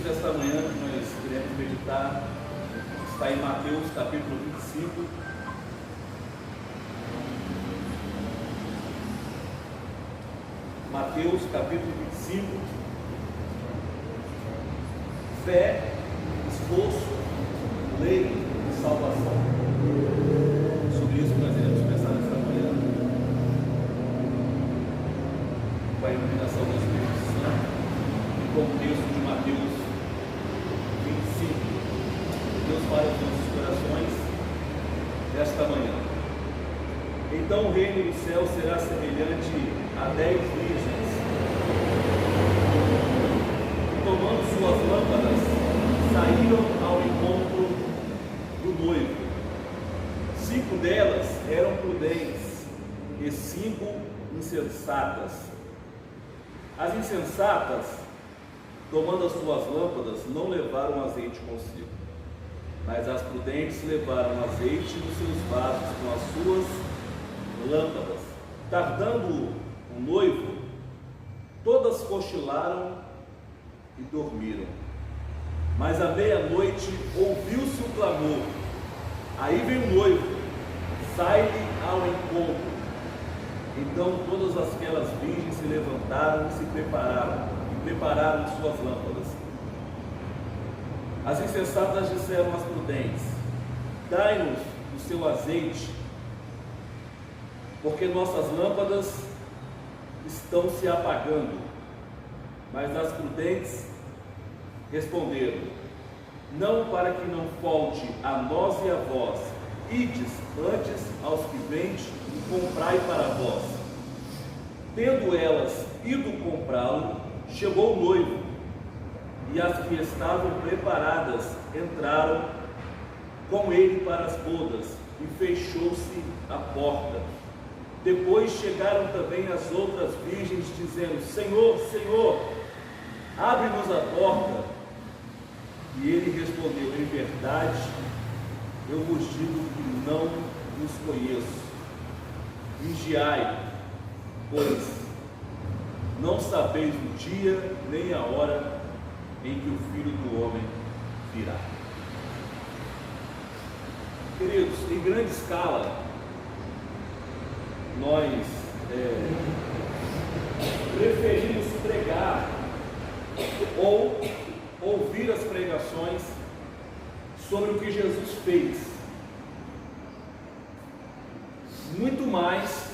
desta manhã que nós queremos meditar está em Mateus capítulo 25. Mateus capítulo 25. Fé, esforço, lei e salvação. Sobre isso nós iremos pensar nesta manhã, com a iluminação do Espírito Santo, e com o texto de Mateus 25. Deus fala aos nossos corações nesta manhã. Então o reino do céu será semelhante a 10 virgens, que tomando suas lâmpadas, saíram ao encontro do noivo. 5 delas eram prudentes e 5 insensatas. As insensatas, tomando as suas lâmpadas, não levaram azeite consigo, mas as prudentes levaram azeite nos seus vasos com as suas lâmpadas. Tardando o noivo, todas cochilaram e dormiram. Mas à meia-noite ouviu-se o clamor: aí vem o noivo, sai-lhe ao encontro. Então todas aquelas virgens se levantaram e se prepararam suas lâmpadas. As insensatas disseram às prudentes: dai-nos o seu azeite, porque nossas lâmpadas estão se apagando. Mas as prudentes responderam: não, para que não falte a nós e a vós, ides antes aos que vendem e comprai para vós. Tendo elas ido comprá-lo, chegou o noivo, e as que estavam preparadas entraram com ele para as bodas, e fechou-se a porta. Depois chegaram também as outras virgens, dizendo: Senhor, Senhor, abre-nos a porta. E ele respondeu: em verdade, eu vos digo que não vos conheço. Vigiai, pois não sabeis o dia nem a hora em que o Filho do Homem virá. Queridos, em grande escala, nós preferimos pregar ou ouvir as pregações sobre o que Jesus fez, muito mais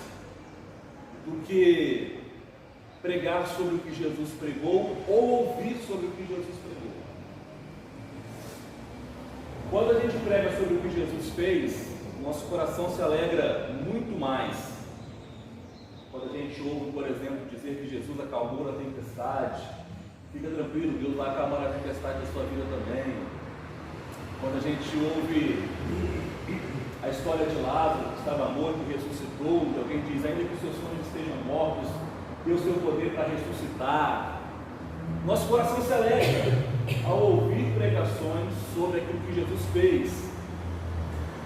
do que pregar sobre o que Jesus pregou ou ouvir sobre o que Jesus pregou. Quando a gente prega sobre o que Jesus fez, nosso coração se alegra muito mais. Quando a gente ouve, por exemplo, dizer que Jesus acalmou a tempestade, fica tranquilo, Deus vai acalmar a tempestade da sua vida também. Quando a gente ouve a história de Lázaro, que estava morto e ressuscitou, que alguém diz: ainda que os seus sonhos estejam mortos, dê o seu poder para ressuscitar. Nosso coração se alegra ao ouvir pregações sobre aquilo que Jesus fez.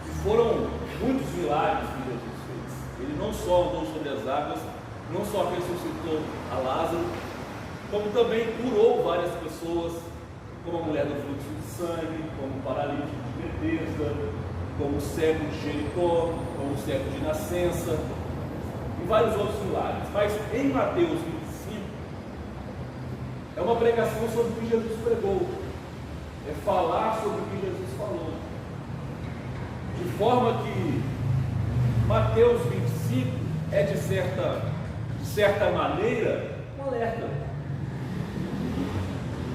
E foram muitos milagres que Jesus fez. Ele não só andou sobre as águas, não só ressuscitou a Lázaro, como também curou várias pessoas, como a mulher do fluxo de sangue, como o paralítico de Betesda, como o cego de Jericó, como o cego de nascença, e vários outros milagres. Mas em Mateus 25, é uma pregação sobre o que Jesus pregou, é falar sobre o que Jesus falou, de forma que Mateus 25 é de certa maneira um alerta.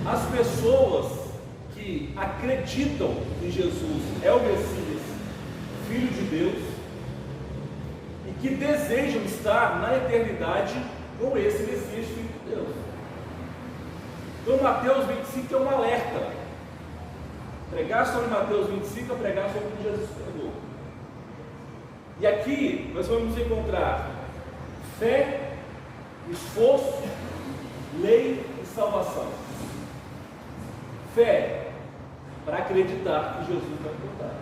As pessoas que acreditam que Jesus é o Messias, Filho de Deus, e que desejam estar na eternidade com esse Messias, Filho de Deus. Então Mateus 25 é um alerta. Pregar sobre Mateus 25 é pregar sobre o que Jesus pregou. E aqui nós vamos encontrar fé, esforço, lei e salvação. Fé, para acreditar que Jesus vai voltar.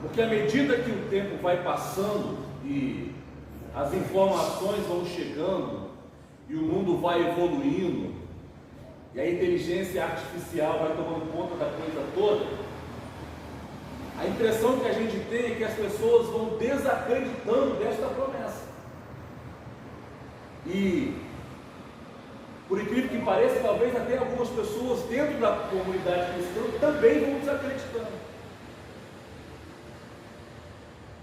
Porque à medida que o tempo vai passando e as informações vão chegando e o mundo vai evoluindo, e a inteligência artificial vai tomando conta da coisa toda, a impressão que a gente tem é que as pessoas vão desacreditando desta promessa. E, por incrível que pareça, talvez até algumas pessoas dentro da comunidade cristã também vão desacreditando.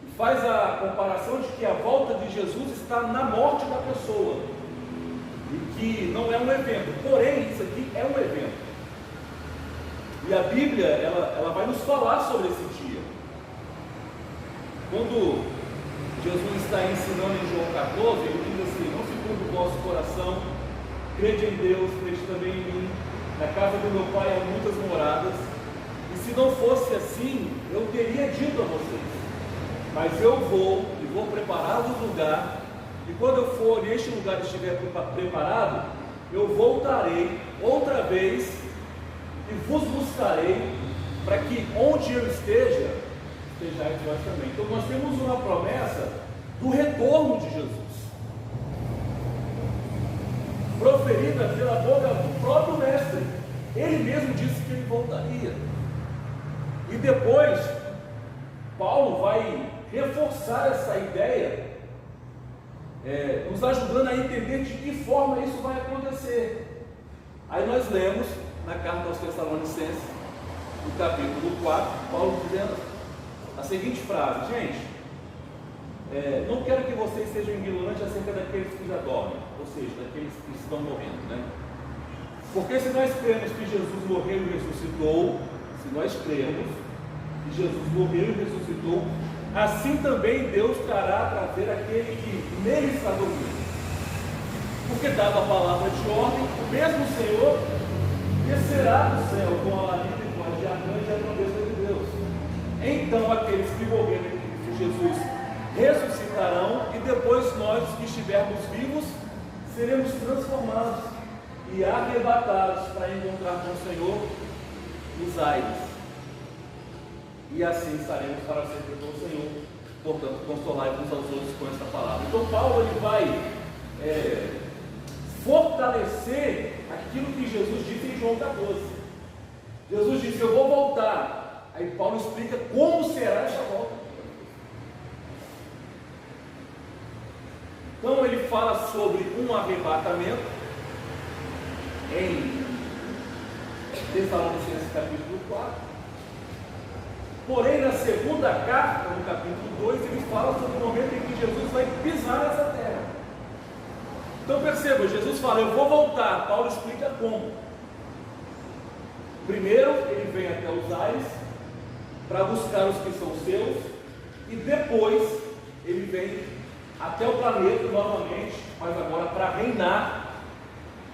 E faz a comparação de que a volta de Jesus está na morte da pessoa, e que não é um evento, porém isso aqui é um evento. E a Bíblia, ela vai nos falar sobre esse dia. Quando Jesus está ensinando em João 14, ele diz assim: não se turbe o vosso coração, crede em Deus, crede também em mim. Na casa do meu Pai há muitas moradas, e se não fosse assim, eu teria dito a vocês, mas eu vou e vou preparar-vos lugar, e quando eu for e este lugar estiver preparado, eu voltarei outra vez e vos buscarei, para que onde eu esteja, estejais vós também. Então nós temos uma promessa do retorno de Jesus, proferida pela boca do próprio Mestre. Ele mesmo disse que ele voltaria. E depois, Paulo vai reforçar essa ideia, nos ajudando a entender de que forma isso vai acontecer. Aí nós lemos na carta aos Tessalonicenses, no capítulo 4, Paulo dizendo a seguinte frase: gente, não quero que vocês sejam ignorantes acerca daqueles que já dormem, ou seja, daqueles que estão morrendo, né? Porque se nós cremos que Jesus morreu e ressuscitou, se nós cremos que Jesus morreu e ressuscitou, assim também Deus trará para ver aquele que nele está dormindo. Porque, dada a palavra de ordem, o mesmo Senhor descerá do céu com a lamenta e voz de arcanjo e a trombeta de Deus. Então aqueles que morreram em Cristo Jesus ressuscitarão, e depois nós, os que estivermos vivos, seremos transformados e arrebatados para encontrar com o Senhor nos aires. E assim estaremos para sempre com o Senhor. Portanto, consolai-vos aos outros com esta palavra. Então Paulo ele vai fortalecer aquilo que Jesus disse em João 14. Jesus disse: eu vou voltar. Aí Paulo explica como será essa volta. Então ele fala sobre um arrebatamento em Tessalonicenses capítulo 4. Porém, na segunda carta, no capítulo 2, ele fala sobre o momento em que Jesus vai pisar nessa terra. Então perceba, Jesus fala: eu vou voltar. Paulo explica como. Primeiro ele vem até os ares para buscar os que são seus, e depois ele vem até o planeta novamente, mas agora para reinar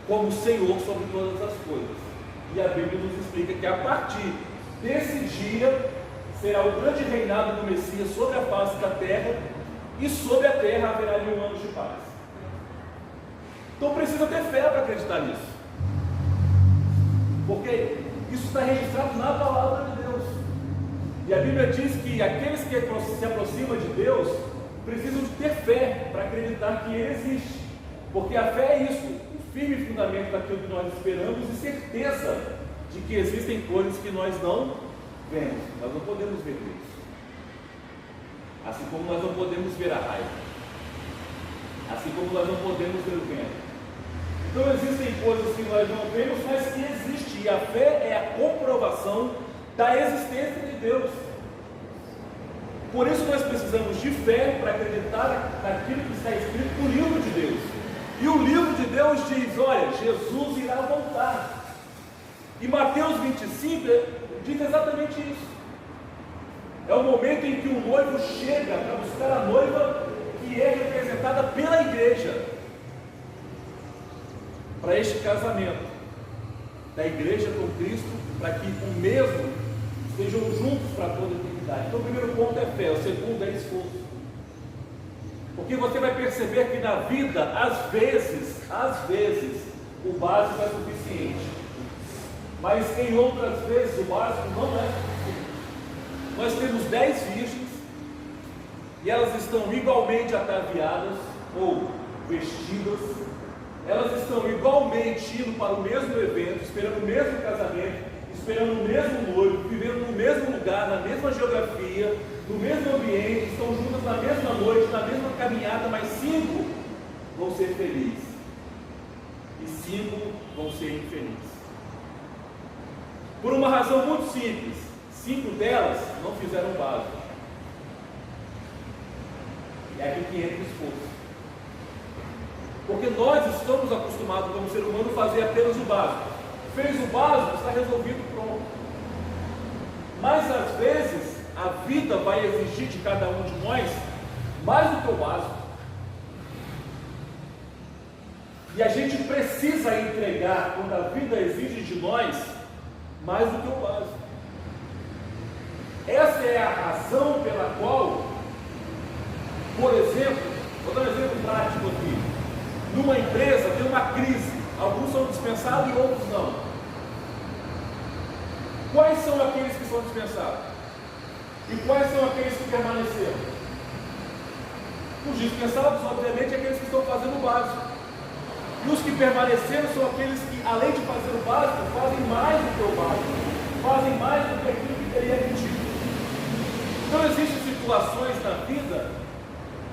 como Senhor sobre todas as coisas. E a Bíblia nos explica que a partir desse dia será o grande reinado do Messias sobre a face da terra, e sobre a terra haverá 1000 anos de paz. Então precisa ter fé para acreditar nisso, porque isso está registrado na palavra de Deus. E a Bíblia diz que aqueles que se aproximam de Deus precisam de ter fé para acreditar que Ele existe, porque a fé é isso, o firme fundamento daquilo que nós esperamos e certeza de que existem coisas que nós não vemos. Nós não podemos ver Deus, assim como nós não podemos ver a raiva, assim como nós não podemos ver o vento. Então existem coisas que nós não vemos, mas que existem, e a fé é a comprovação da existência de Deus. Por isso nós precisamos de fé para acreditar naquilo que está escrito no livro de Deus. E o livro de Deus diz: olha, Jesus irá voltar. E Mateus 25 diz exatamente isso. É o momento em que o noivo chega para buscar a noiva, que é representada pela igreja, para este casamento da igreja com Cristo, para que o mesmo estejam juntos para toda a eternidade. Então o primeiro ponto é fé, o segundo é esforço. Porque você vai perceber que na vida, às vezes, o básico é suficiente, mas em outras vezes o básico não é suficiente. Nós temos 10 virgens, e elas estão igualmente ataviadas ou vestidas, elas estão igualmente indo para o mesmo evento, esperando o mesmo casamento, esperando o mesmo noivo, vivendo no mesmo lugar, na mesma geografia, no mesmo ambiente, estão juntas na mesma noite, na mesma caminhada, mas 5 vão ser felizes e 5 vão ser infelizes. Por uma razão muito simples: 5 delas não fizeram o básico. É aqui que entra o esforço. Porque nós estamos acostumados como ser humano a fazer apenas o básico. Fez o básico, está resolvido, pronto. Mas às vezes a vida vai exigir de cada um de nós mais do que o básico. E a gente precisa entregar, quando a vida exige de nós, mais do que o básico. Essa é a razão pela qual, por exemplo, vou dar um exemplo prático aqui. Numa empresa tem uma crise, alguns são dispensados e outros não. Quais são aqueles que são dispensados? E quais são aqueles que permaneceram? Os dispensados, obviamente, aqueles que estão fazendo o básico. E os que permaneceram são aqueles que, além de fazer o básico, fazem mais do que o básico, fazem mais do que aquilo que teria pedido. Então existem situações na vida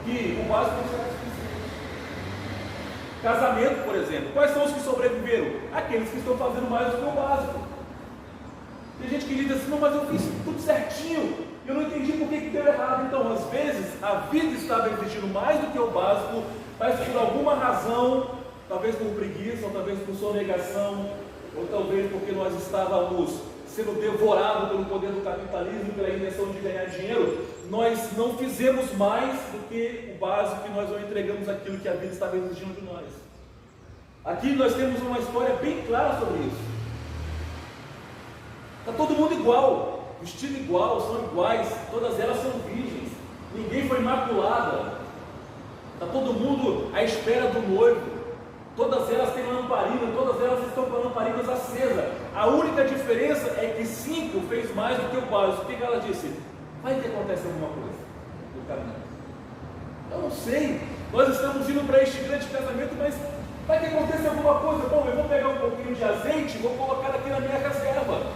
que o básico não será suficiente. Casamento, por exemplo, quais são os que sobreviveram? Aqueles que estão fazendo mais do que o básico. Tem gente que diz assim: não, mas eu fiz tudo certinho, eu não entendi por que deu errado. Então, às vezes, a vida estava exigindo mais do que o básico, mas por alguma razão, talvez por preguiça, ou talvez por sonegação, ou talvez porque nós estávamos sendo devorados pelo poder do capitalismo, pela intenção de ganhar dinheiro, nós não fizemos mais do que o básico e nós não entregamos aquilo que a vida estava exigindo de nós. Aqui nós temos uma história bem clara sobre isso. Está todo mundo igual, vestido igual, são iguais, todas elas são virgens, ninguém foi imaculada, está todo mundo à espera do noivo. Todas elas têm lamparina, todas elas estão com lamparinas acesas. A única diferença é que 5 fez mais do que o básico. O que ela disse? Vai que acontece alguma coisa no caminho. Eu não sei. Nós estamos indo para este grande casamento, mas vai que acontece alguma coisa. Bom, eu vou pegar um pouquinho de azeite e vou colocar aqui na minha reserva.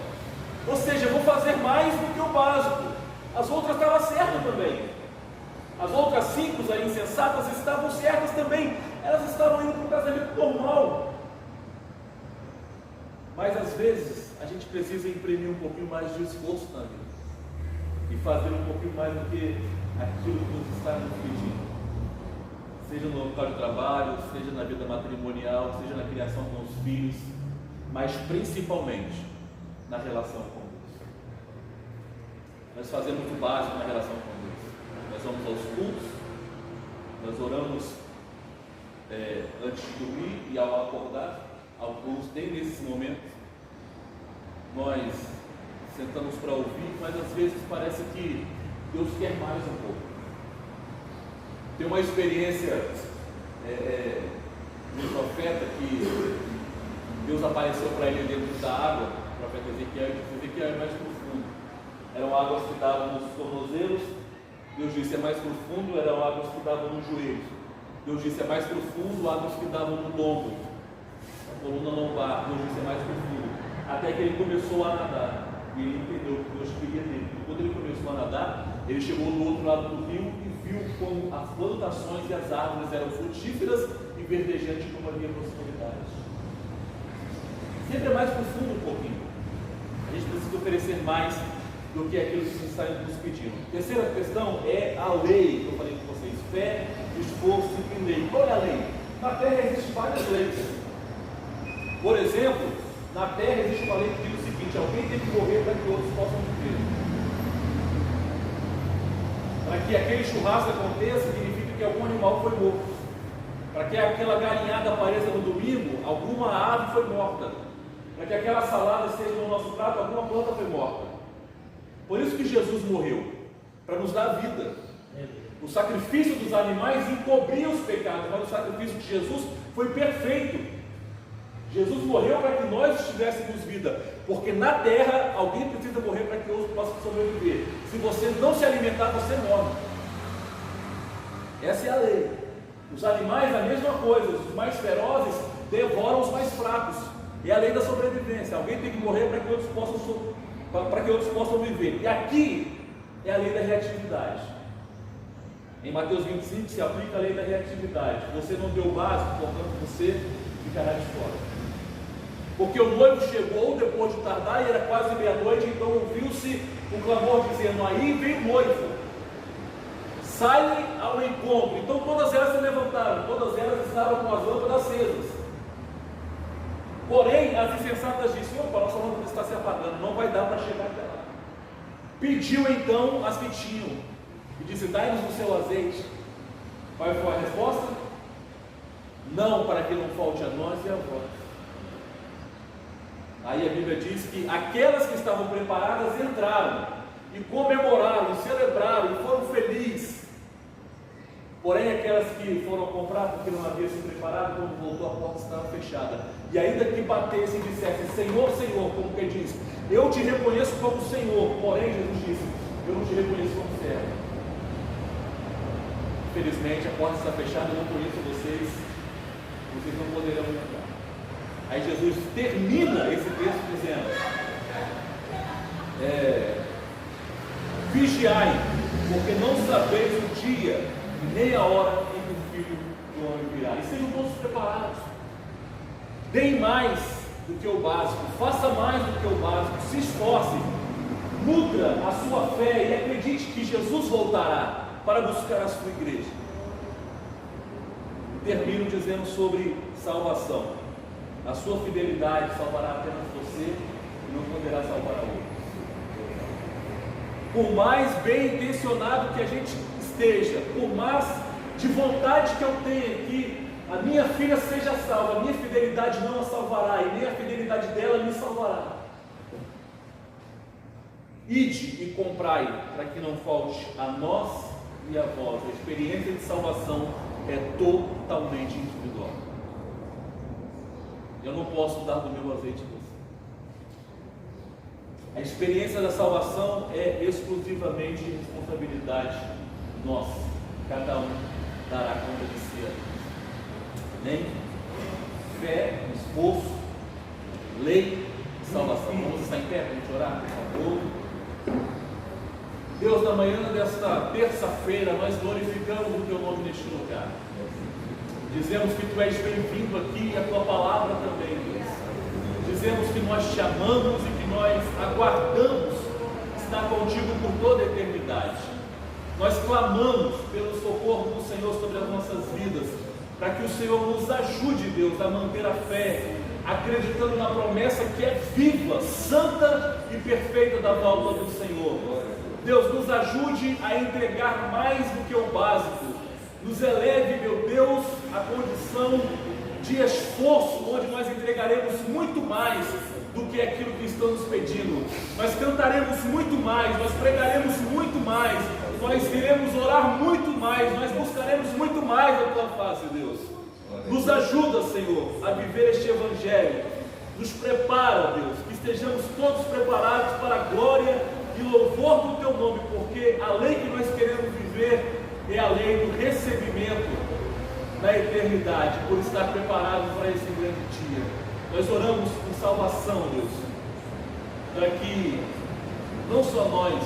Ou seja, eu vou fazer mais do que o básico. As outras estavam certas também. As outras 5 aí insensatas estavam certas também. Elas estavam indo para um casamento normal. Mas às vezes a gente precisa imprimir um pouquinho mais de esforço na vida e fazer um pouquinho mais do que aquilo que nos está nos pedindo, seja no local de trabalho, seja na vida matrimonial, seja na criação com os filhos, mas principalmente na relação com Deus. Nós fazemos o básico na relação com Deus. Nós vamos aos cultos, nós oramos antes de dormir e ao acordar. Alguns têm nesses momentos, nós sentamos para ouvir, mas às vezes parece que Deus quer mais um pouco. Tem uma experiência de um profeta que Deus apareceu para ele dentro da água, o profeta Ezequiel, e disse: Ezequiel é mais profundo. Eram águas que davam nos tornozelos. Deus disse: é mais profundo. Eram águas que davam nos joelhos. Deus disse: é mais profundo. Águas que davam no lombo, a coluna lombar. Deus disse: é mais profundo. Até que ele começou a nadar e ele entendeu o que Deus queria dele. E quando ele começou a nadar, ele chegou do outro lado do rio e viu como as plantações e as árvores eram frutíferas e verdejantes como havia prosperidade. Sempre é mais profundo um pouquinho. A gente precisa oferecer mais do que aquilo que está nos pedindo. Terceira questão é a lei, que eu falei com vocês: fé, esforço e lei. Qual é a lei? Na Terra existem várias leis. Por exemplo, na Terra existe uma lei que diz o seguinte: alguém tem que morrer para que outros possam viver. Para que aquele churrasco aconteça, significa que algum animal foi morto. Para que aquela galinhada apareça no domingo, alguma ave foi morta. Para que aquela salada esteja no nosso prato, alguma planta foi morta. Por isso que Jesus morreu, para nos dar vida. O sacrifício dos animais encobria os pecados, mas o sacrifício de Jesus foi perfeito. Jesus morreu para que nós tivéssemos vida, porque na terra alguém precisa morrer para que outros possam sobreviver. Se você não se alimentar, você morre. Essa é a lei. Os animais, a mesma coisa. Os mais ferozes devoram os mais fracos. É a lei da sobrevivência. Alguém tem que morrer para que outros possam viver. E aqui é a lei da reatividade. Em Mateus 25 se aplica a lei da reatividade. Você não deu o básico, portanto você ficará de fora. Porque o noivo chegou depois de tardar e era quase meia-noite, então ouviu-se um clamor dizendo: aí vem o noivo, sai ao encontro. Então todas elas se levantaram, todas elas estavam com as lâmpadas acesas. Porém, as insensatas disseram: opa, nossa lâmpada está se apagando, não vai dar para chegar até lá. Pediu então as que tinham e disse: dai-nos o seu azeite. Qual foi a resposta? Não, para que não falte a nós e a vós. Aí a Bíblia diz que aquelas que estavam preparadas entraram e comemoraram, e celebraram e foram felizes. Porém, aquelas que foram comprar porque não haviam se preparado, quando voltou a porta estava fechada. E ainda que batessem e dissessem: Senhor, Senhor, como que diz, eu te reconheço como Senhor. Porém, Jesus disse: eu não te reconheço como servo. Infelizmente a porta está fechada, eu não conheço vocês não poderão entrar. Aí Jesus termina esse texto dizendo: vigiai, porque não sabeis o dia nem a hora em que o Filho do Homem virá. E sejam todos preparados. Deem mais do que o básico, faça mais do que o básico, se esforce, nutra a sua fé e acredite que Jesus voltará para buscar a sua igreja. Termino dizendo sobre salvação: a sua fidelidade salvará apenas você e não poderá salvar a outros. Por mais bem intencionado que a gente esteja, por mais de vontade que eu tenha que a minha filha seja salva, a minha fidelidade não a salvará e nem a fidelidade dela me salvará. Ide e comprai, para que não falte a nós e a vós. A experiência de salvação é totalmente individual. Eu não posso dar do meu azeite a você. A experiência da salvação é exclusivamente responsabilidade nossa. Cada um dará conta de si. Nem fé, esforço, lei e salvação. Vamos estar em pé para a gente orar, por favor. Deus, na manhã desta terça-feira, nós glorificamos o Teu nome neste lugar. Dizemos que Tu és bem-vindo aqui e a Tua palavra também, Deus. Dizemos que nós te amamos e que nós aguardamos estar contigo por toda a eternidade. Nós clamamos pelo socorro do Senhor sobre as nossas vidas, para que o Senhor nos ajude, Deus, a manter a fé, acreditando na promessa que é viva, santa e perfeita da volta do Senhor. Deus, nos ajude a entregar mais do que o básico. Nos eleve, meu Deus, a condição de esforço, onde nós entregaremos muito mais do que aquilo que estão nos pedindo. Nós cantaremos muito mais, nós pregaremos muito mais, nós iremos orar muito mais, nós buscaremos muito mais a Tua face, Deus. Nos ajuda, Senhor, a viver este Evangelho. Nos prepara, Deus, que estejamos todos preparados para a glória e louvor do Teu nome, porque a lei que nós queremos viver é a lei do recebimento na eternidade, por estar preparados para esse grande dia. Nós oramos por salvação, Deus, para que não só nós,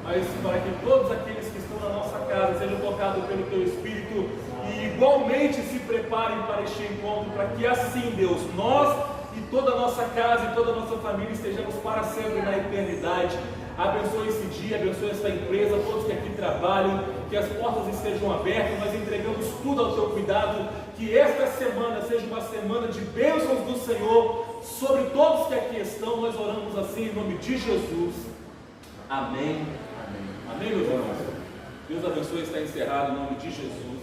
mas para que todos aqueles que estão na nossa casa sejam tocados pelo Teu Espírito e igualmente se preparem para este encontro, para que assim, Deus, nós e toda a nossa casa e toda a nossa família estejamos para sempre na eternidade. Abençoe esse dia, abençoe essa empresa, todos que aqui trabalham, que as portas estejam abertas, nós entregamos tudo ao Teu cuidado, que esta semana seja uma semana de bênçãos do Senhor sobre todos que aqui estão. Nós oramos assim em nome de Jesus. Amém. Amém, meus irmãos. Deus abençoe, está encerrado em nome de Jesus.